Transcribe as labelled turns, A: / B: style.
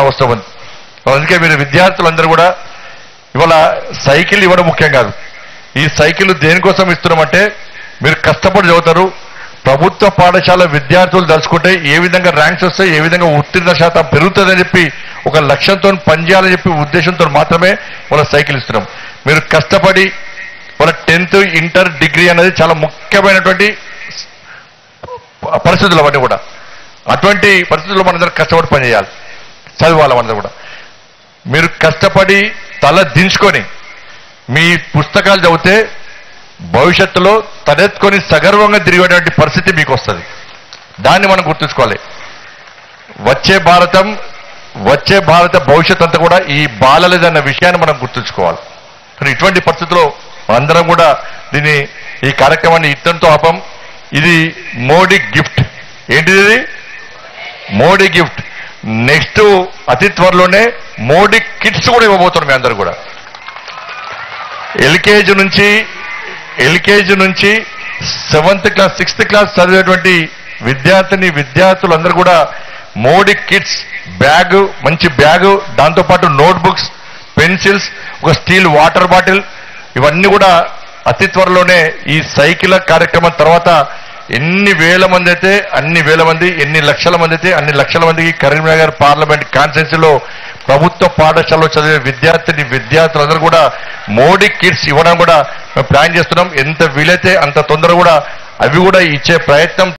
A: అవసరం ఉంది. అందుకే మీరు విద్యార్థులందరూ కూడా ఇవాళ సైకిల్ ఇవ్వడం ముఖ్యం కాదు. ఈ సైకిల్ దేనికోసం ఇస్తున్నామంటే మీరు కష్టపడి చదువుతారు. ప్రభుత్వ పాఠశాల విద్యార్థులు తలుచుకుంటే ఏ విధంగా ర్యాంక్స్ వస్తాయి, ఏ విధంగా ఉత్తీర్ణ శాతం పెరుగుతుందని చెప్పి ఒక లక్ష్యంతో పనిచేయాలని చెప్పి ఉద్దేశంతో మాత్రమే వాళ్ళ సైకిల్ ఇస్తున్నాం. మీరు కష్టపడి వాళ్ళ 10th, ఇంటర్, డిగ్రీ అనేది చాలా ముఖ్యమైనటువంటి పరిస్థితులు అవన్నీ కూడా. అటువంటి పరిస్థితుల్లో మనందరం కష్టపడి పనిచేయాలి, చదవాలి. మనందరూ కూడా మీరు కష్టపడి తల దించుకొని మీ పుస్తకాలు చదివితే భవిష్యత్తులో తలెత్తుకొని సగర్వంగా తిరిగేటువంటి పరిస్థితి మీకు వస్తుంది. దాన్ని మనం గుర్తుంచుకోవాలి. వచ్చే భారత భవిష్యత్ అంతా కూడా ఈ బాలలేదన్న విషయాన్ని మనం గుర్తుంచుకోవాలి. కానీ ఇటువంటి పరిస్థితుల్లో అందరం కూడా ఈ కార్యక్రమాన్ని ఇతంతో ఆపం. ఇది మోడీ గిఫ్ట్. ఏంటిది? ఇది మోడీ గిఫ్ట్. నెక్స్ట్ అతి త్వరలోనే మోడీ కిట్స్ కూడా ఇవ్వబోతున్నాం. మీ అందరూ కూడా ఎల్కేజీ నుంచి 7th క్లాస్ 6th క్లాస్ చదివేటువంటి విద్యార్థులందరూ కూడా మోడీ కిట్స్ బ్యాగ్, మంచి బ్యాగు, దాంతోపాటు నోట్బుక్స్, పెన్సిల్స్, ఒక స్టీల్ వాటర్ బాటిల్, ఇవన్నీ కూడా అతి త్వరలోనే ఈ సైకిల్ కార్యక్రమం తర్వాత ఎన్ని వేల మంది అయితే అన్ని వేల మంది, ఎన్ని లక్షల మంది అయితే అన్ని లక్షల మందికి కరీంనగర్ పార్లమెంట్ కాన్స్టిట్యున్సీలో ప్రభుత్వ పాఠశాలలో చదివే విద్యార్థులందరూ కూడా మోడీ కిట్స్ ఇవ్వడం కూడా మేము ప్లాన్ చేస్తున్నాం. ఎంత వీలైతే అంత తొందరగా కూడా అవి కూడా ఇచ్చే ప్రయత్నం